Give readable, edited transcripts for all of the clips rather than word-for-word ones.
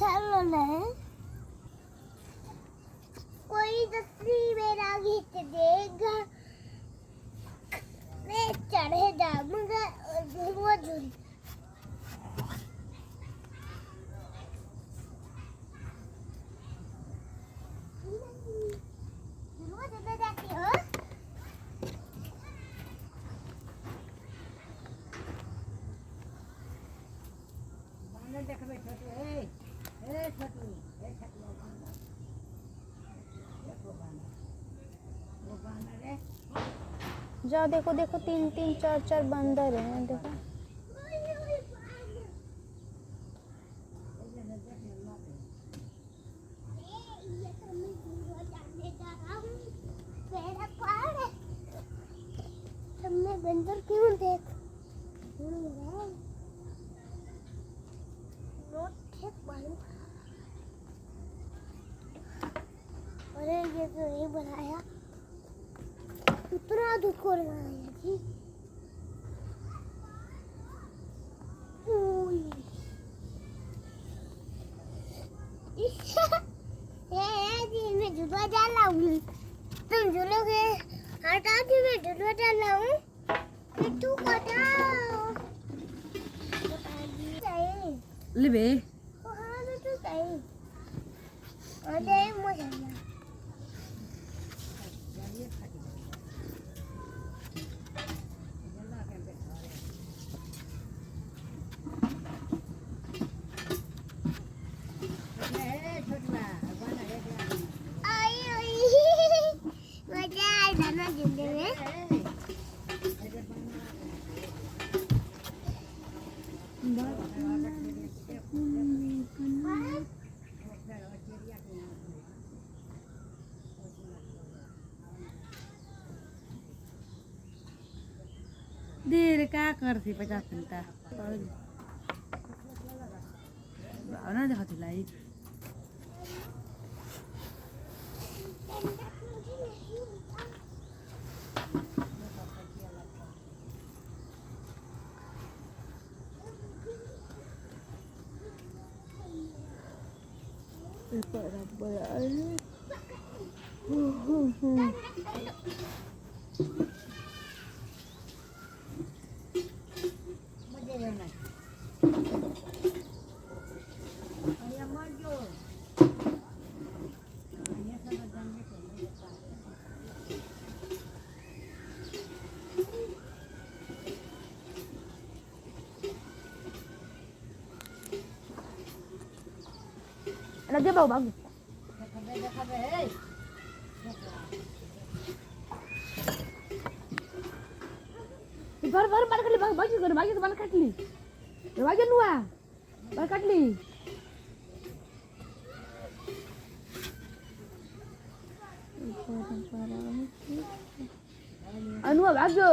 चलो नहीं कोई तस्वीर मेरा खींच देगा मैं चढ़े जाऊंगा वो झूल जाओ देखो देखो 3-3 4-4 बंदर हैं देखो। बंदर क्यों देख अरे ये तो नहीं बनाया इतना दुख हो रहा है जी जी मैं झूला डाला हूँ तुम झूलोगे हटा के मैं झूला डाला हूँ तू हटाओ ले बे हाँ तो सही अरे मुझे देर का करती 50 मिनट ना देखा लाई lagi bau bagus baru baru kali bagi kemana katli bagi nua baru katli anu bago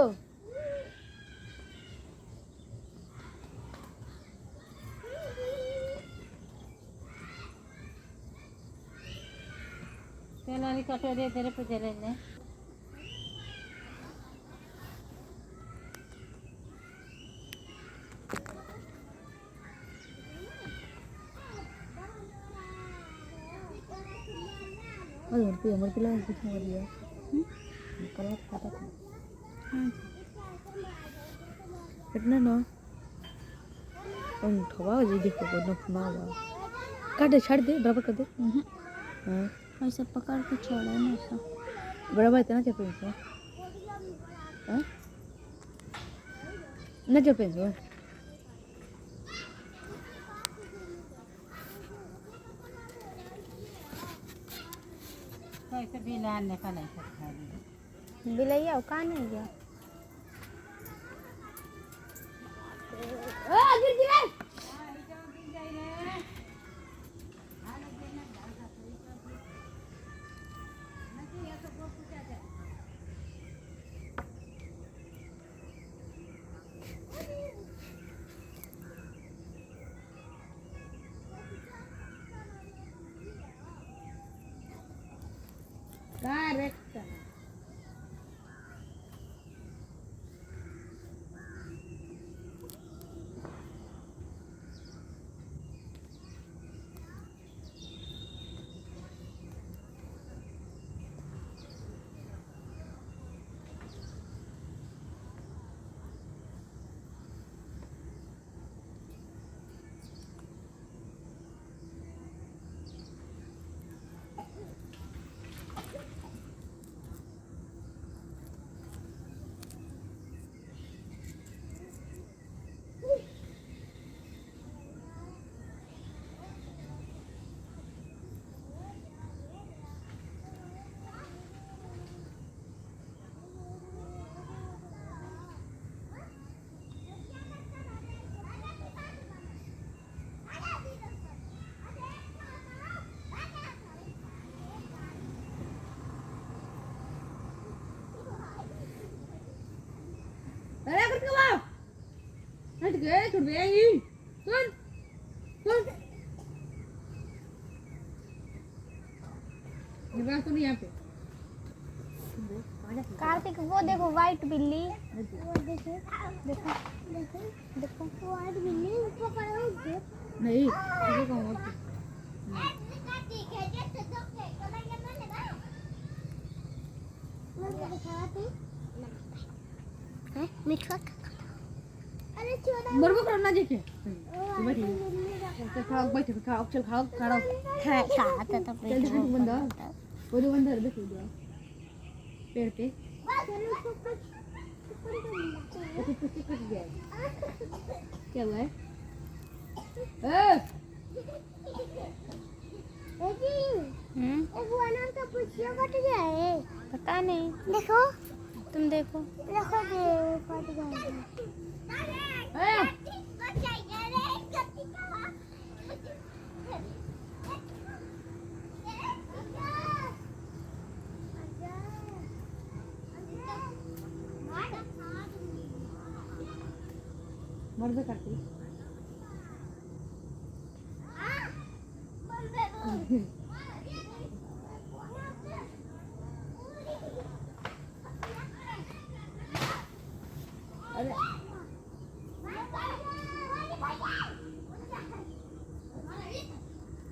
Tenali कटोरी तेरे पे चले ने अरे पे हमर पिला कुछ हो दिया कल खाता हां कितना ना ठवा जी देखो को नफनावा काट दे छाड़ दे बराबर कर दे हां ऐसे पकड़ के छोड़ा ना ऐसा बराबर इतना चल पे हां ना चल पे कैसे बिलान ने का नहीं सकता बिलैया का नहीं गया ए गिर गिर Correcto. दे छुट गया ही सुन सुन ये बात सुन यहाँ पे कार्तिक वो देखो वाइट बिल्ली वो देखो देखो देखो देखो वाइट बिल्ली ऊपर पड़ा है नहीं ये कौन है कार्तिक है जैसे तो के लगा ना मैं दिखा तू है मिठा अरे छोड़ा बरबो करना देखे बैठिए खाओ बैठे खाओ चल खाओ खाओ खा तो जल्दी से बंदा वो जो बंदा बैठ गया पेड़ पे क्या हुआ है पता नहीं देखो तुम देखो देखो फट गया मर्द करती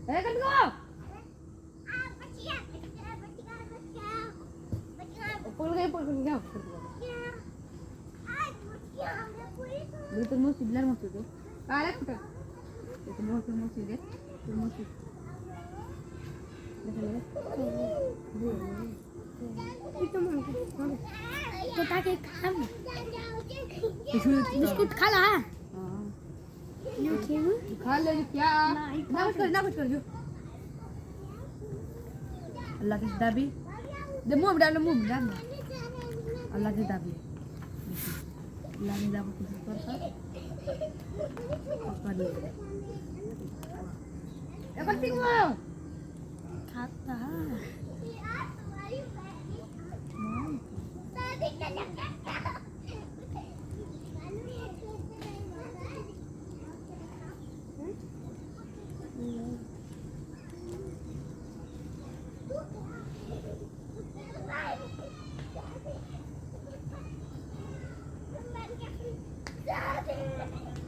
अरे कर दो पकड़ गया तुम सिबलर मत दे काले कुटा तुम दे तुम तो ताकि खा बिस्कुट खा ला खा ले क्या ना कुछ कर जो अल्लाह की दाबी दे मुंह डाल अल्लाह की दाबी अल्लाह ने दाबी कुछ कर कर ये बच्ची को खाता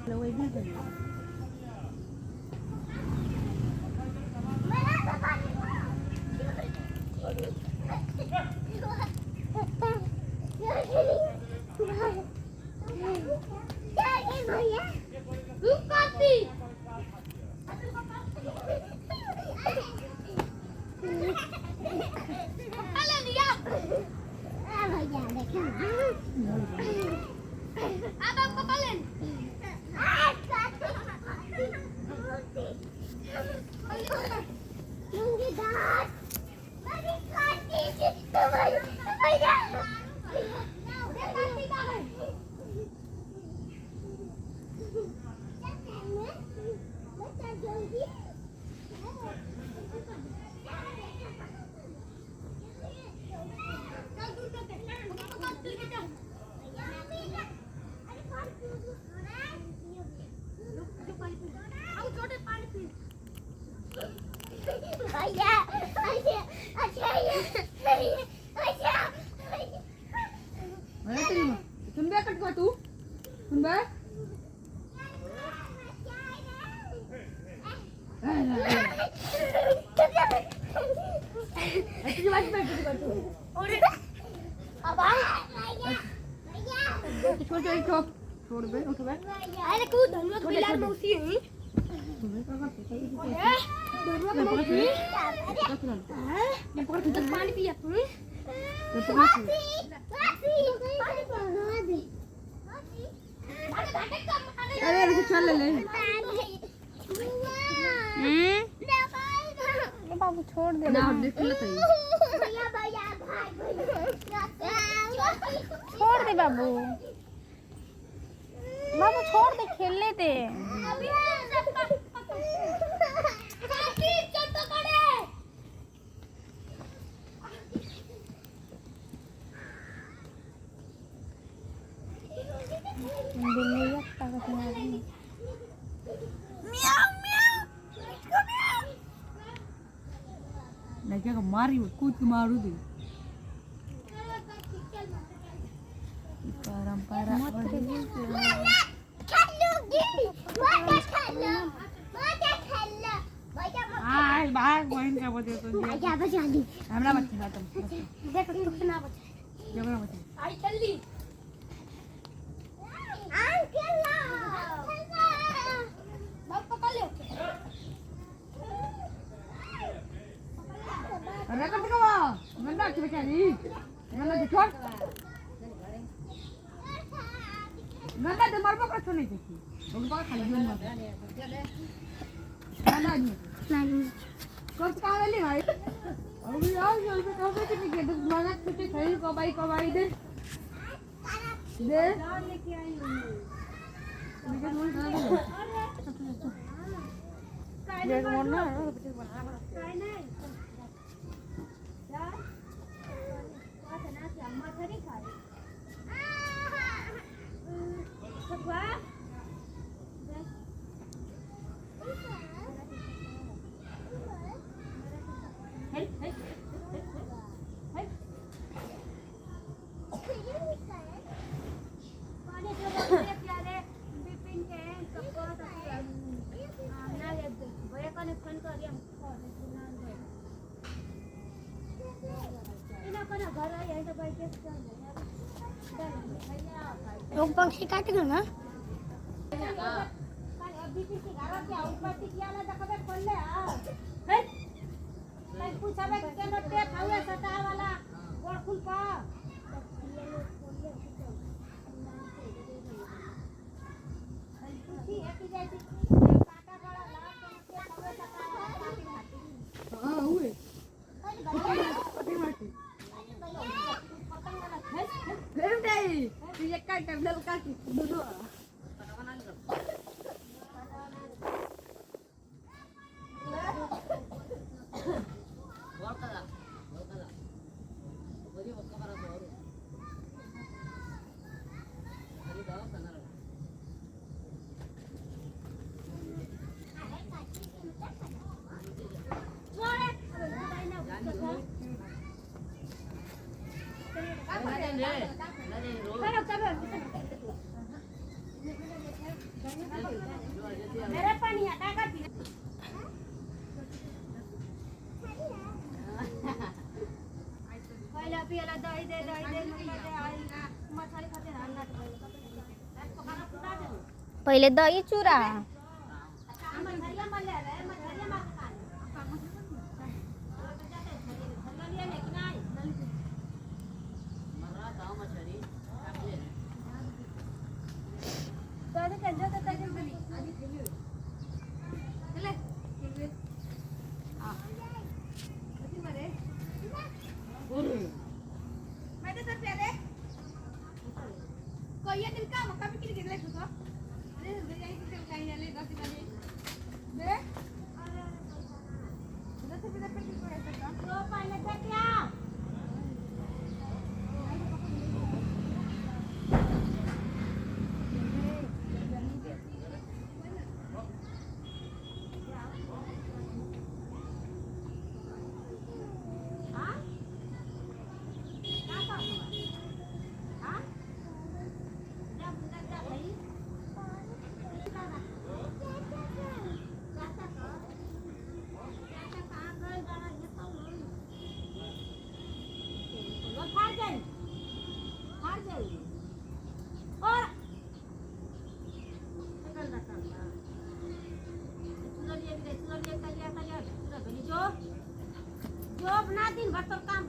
lo voy a ver सुन बे कट तू सुन बे तुझे बात बैठ तू और अब आ छोड़ बे उठ बे अरे कूद हम लोग बिलार मौसी हैं पानी पिया अरे चल ले बाबू छोड़ दे ना देख ले छोड़ दे बाबू बाबू छोड़ दे खेलने दे बिल्ली मारी कूद के मारू दी परंपरा हां बाहर बहन का बोलते तो क्या बचा ली हमरा मत खिला तुम देखो कितना बचा जबरा मत आई जल्दी आई खेला बाप पकड़ ले अरे कब तक वो गंदा की बेचारी गंदा से छोड़ गंदा तो मरबो कर छोड़ नहीं थी उनको खाली जुन मत गंदा नहीं कब कहां ले भाई अभी यार ये तो कब से नहीं के माना छुट्टी खाई कबाई दे लेके आई लेकिन मोर ना ये मोर ना काय नहीं यार बात ना से अम्मा थरी खाई सबवा लोग पक्षी काटेगा ना मेरे पानी हटा कर पहले पियाला दही दे मछली खाते पहले दही चूरा जो अपना दिन भर तो काम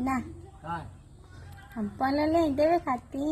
ना हम पहले ले देवे खाती